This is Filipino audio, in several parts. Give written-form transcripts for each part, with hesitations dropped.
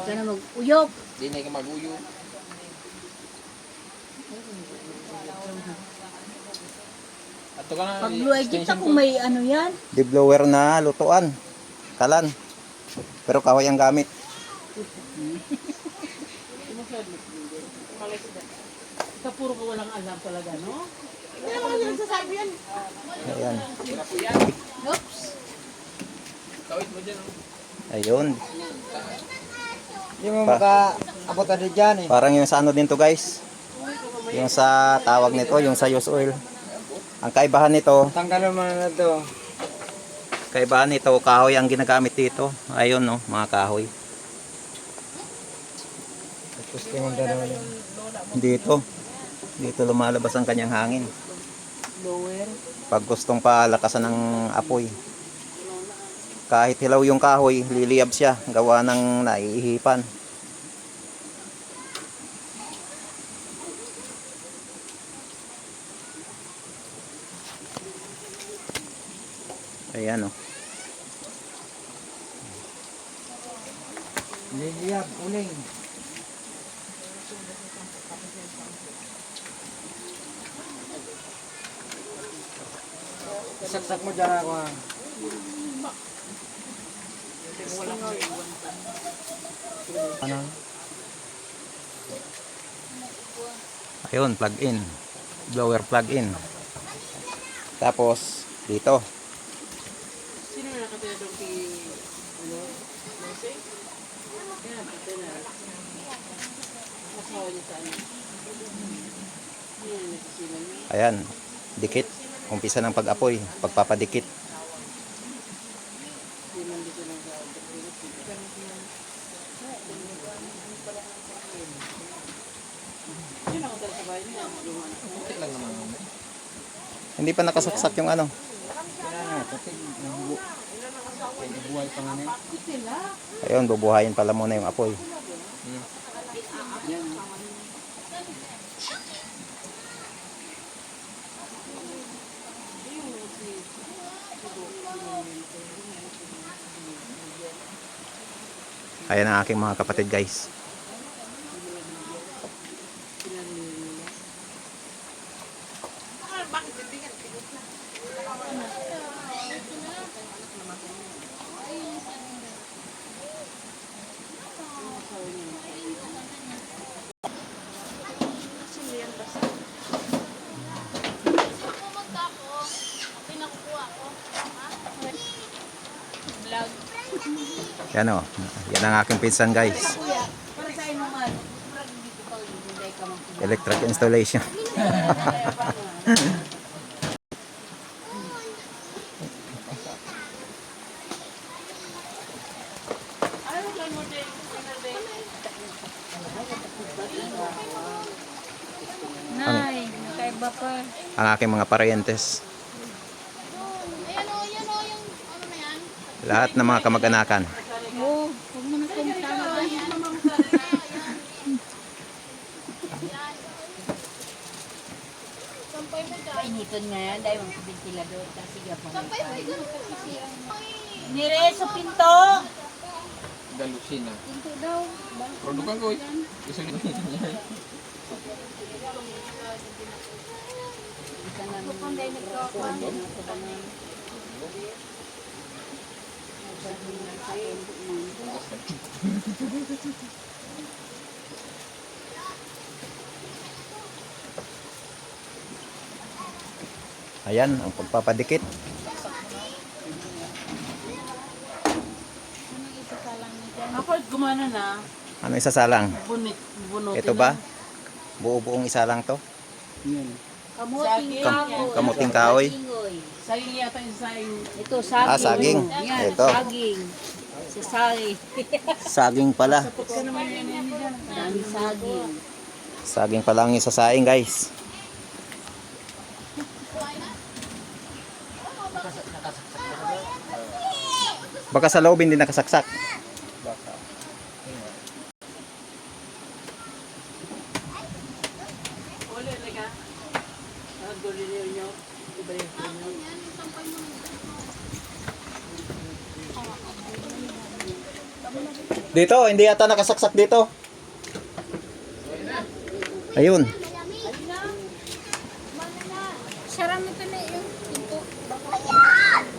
ka na mag-uyok. Di na ka mag-uyo. Ato ka na. Pagluay kita kung may ano yan. Di blower na lutuan. Kalan. Pero kahoy ang gamit. Ikaw puro ka walang alam talaga, no? Hindi naman nila sasabi yan. Ayan. Oops. Kawit mo dyan. Oh. Ayun. Hindi mo makaabot na dyan eh. Parang yung sa ano din to guys. Yung sa tawag nito, yung sa use oil. Ang kaibahan nito, Tanggalin mo na ito. kahoy ang ginagamit dito. Ayun no, mga kahoy. Tapos tingin dalawa yun. Dito lumalabas ang kanyang hangin. Lower. Pag gustong palakasan ng apoy. Kahit hilaw yung kahoy, liliyab siya. Gawa ng naiihipan. Ayan o. Liliyab, uling. Saksak mo dyan ako ah. Ano? Ayun, plug in. Blower plug in. Tapos, dito. Sino na nakatira doon kay, ano, Mercy? Yan, ito na. Asawa niya sa ano. Yan, nagsisilan niya. Ayan, dikit. Umpisa ng pag-apoy, pagpapadikit. Hindi man dito lang sa yun ako talaga sa bahay niya. Yung ano. Kunti lang naman. Hindi pa nakasaksak yung ano. Kaya nga, kasi buhay pa nga na yun. Ayun, bubuhayin pala muna yung apoy. Yan. Ayan ang aking mga kapatid guys. Yan o. Yan ang aking pinsan guys. Para sa inyo man. Electric installation. Nay, nakaiba pa. Ang aking mga parientes. Lahat ng mga kamag-anakan. Oo, huwag mo na kong tama. Initon nga yan, dahil mga ventilador. Kasi gapang. Nire sa pinto. Galusin na. Pinto daw. Produkan ko. Gusto nyo niya. Ayan, ang pagpapadikit. Ako gumana na. Ano isasalang? Bunutin Ito ba? Buo-buong isa lang to? Yan. Kamuting Kamuting kahoy. Sayang yata yung sayang. Ito, saging. Ah, saging. Yan, Ito. saging. Sa saging. Saging pala. Ito naman yan dyan. Dami saging. Saging pala ang isasaing guys. Baka sa loob hindi nakasaksak. Uli, teka. Nagduli niyo. Iba yung Dito, hindi yata nakasaksak dito. Ayun. Sarang ito na yung pinto.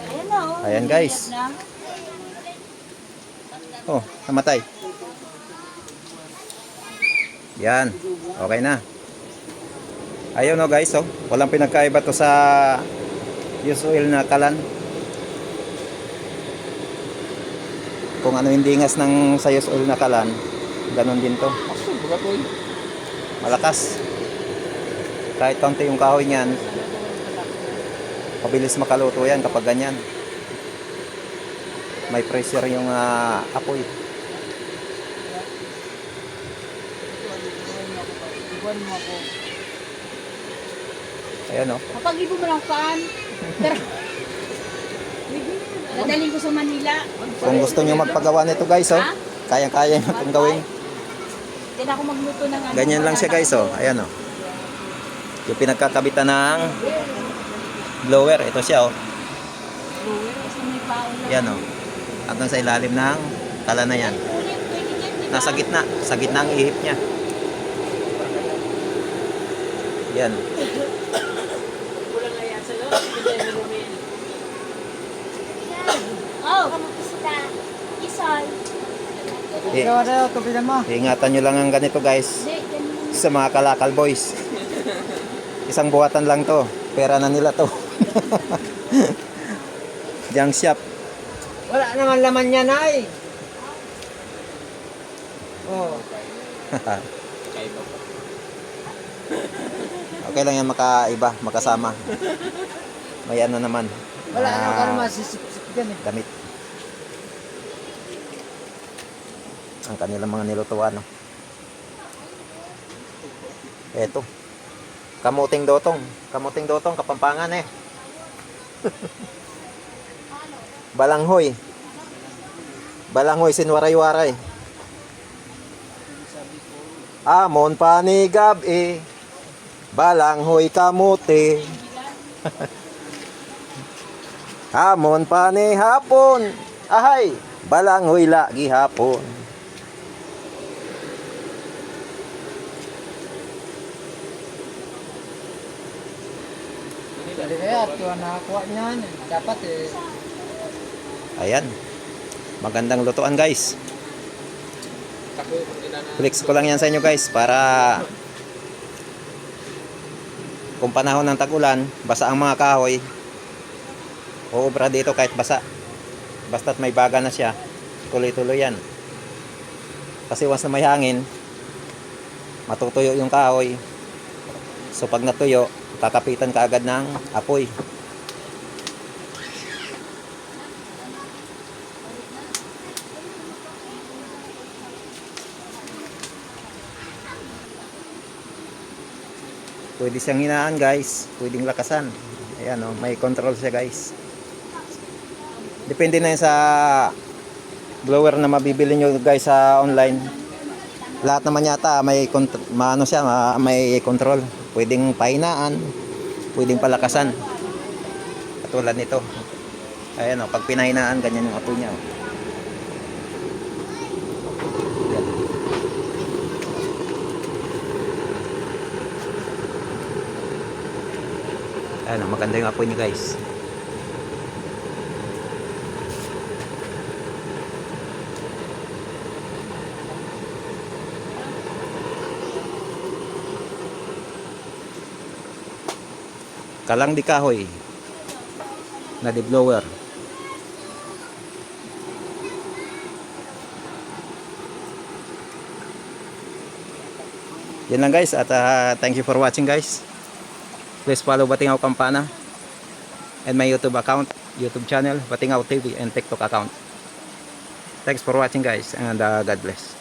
Ayan o. Ayan, guys. Oh, namatay. Yan. Okay na. Ayun oh guys, oh. Walang pinagkaiba to sa usual na kalan. Kung ano yung dingas ng sa usual na kalan, ganun din to. Aso, baga ko Malakas. Kahit kaunti yung kahoy niyan, mabilis makaluto yan kapag ganyan. May pressure yung apoy. Iwan mo ako. Ayan oh. Kapag ibo mo lang kaan. Dadaling ko sa Manila. Kung gusto niyo magpagawa nito guys, oh. Kayang-kaya nyo itong gawin. Hindi na ako magluto ng ano. Ganyan lang siya guys, oh. Ayan oh. Yung pinagkakabitan ng blower, ito siya oh. Kasi may paon lang. Yan oh. Hanggang sa ilalim ng tala na yan. Nasa gitna ang ihip niya. Yan. Kulang nga yan sa'yo. Hindi na rumin. Oh! Ikaw na yun, tupigan mo. Ingatan nyo lang ang ganito guys. Hindi, ganun. Sa mga kalakal boys. Isang buhatan lang to. Pera na nila to. Junk shop. Wala naman laman yan ay. Oh. Kaiba pa. Okay lang yan makaiba, makasama. May ano naman. Wala naman ka naman sisip-sip dyan eh. Damit. Ang kanilang mga nilutuan. No? Eto. Kamuting dotong. Kamuting dotong, Kapampangan eh. Balanghoy. Balanghoy, sinwaray-waray. Amon panigab eh. Balanghoy kamuti. Amon pani hapon. Ahay, balanghoy lagi hapon. Dali kaya, tuwa nakakuha niyan. Dapat eh. Ayan. Magandang lutuan guys. Tako, pagkita na. Flex ko lang yan sa inyo guys para kung panahon ng tag-ulan, basa ang mga kahoy. Uubra dito kahit basa. Basta't may baga na siya, tuloy-tuloy yan. Kasi once na may hangin, matutuyo yung kahoy. So pag natuyo, kakapitan ka agad ng apoy. Pwede siyang hinaan guys, pwedeng lakasan. Ayan oh, may control siya guys. Depende na yun sa blower na mabibili nyo guys sa online. Lahat naman yata may may control. Pwedeng pahinaan, pwedeng palakasan. Katulad nito. Ayan oh, pag pinahinaan ganyan yung apoy niya. Oh. Yan. Ayan oh, maganda yung apoy niya guys. Kalang di kahoy na di blower. Yan lang guys at thank you for watching guys. Please follow Batingaw Kampana and my YouTube account, YouTube channel Batingaw TV and TikTok account. Thanks for watching guys and God bless.